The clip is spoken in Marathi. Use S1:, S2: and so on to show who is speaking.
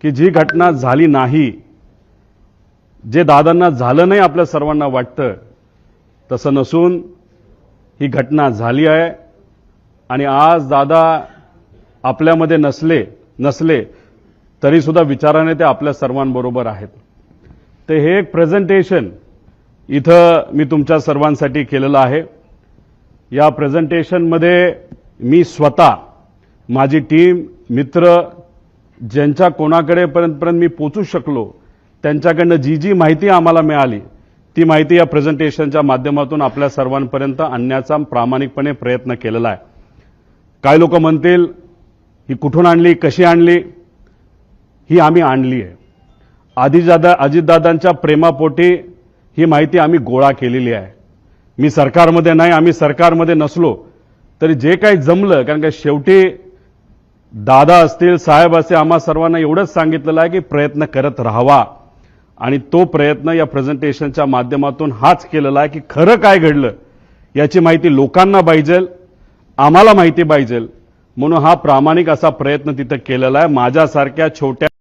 S1: की जी घटना झाली नाही, जे दादांना झालं नाही आपल्या सर्वांना वाटतं, तसं नसून ही घटना झाली आहे आणि आज दादा आपल्यामध्ये नसले तरी सुद्धा विचाराने ते आपल्या सर्वांबरोबर आहेत। ते हे एक प्रेझेंटेशन इथं मी तुमच्या सर्वांसाठी केलेलं आहे। या प्रेझेंटेशनमध्ये मी स्वतः, माझी टीम, मित्र, ज्यांच्या कोणाकडे पर्यंत मी पोहोचू शकलो, त्यांच्याकडनं जी माहिती आम्हाला मिळाली ती माहिती या प्रेझेंटेशनच्या माध्यमातून आपल्या सर्वांपर्यंत आणण्याचा प्रामाणिकपणे प्रयत्न केलेला आहे। काही लोक म्हणतील ही कुठून आणली, कशी आणली? ही आम्ही आणली आहे। अजितदादांच्या प्रेमापोटी ही माहिती आम्ही गोळा केलेली आहे। मी सरकारमध्ये नाही, आम्ही सरकारमध्ये नसलो तरी जे काही जमलं, कारण का शेवटी दादा असतील, साहेब असतील, आम्हा सर्वांना एवढंच सांगितलेलं आहे की प्रयत्न करत राहावा आणि तो प्रयत्न या प्रेझेंटेशनच्या माध्यमातून हाच केलेला आहे की खरं काय घडलं याची माहिती लोकांना पाहिजे, आम्हाला माहिती पाहिजे, म्हणून हा प्रामाणिक असा प्रयत्न तिथं केलेला आहे। माझ्यासारख्या छोट्या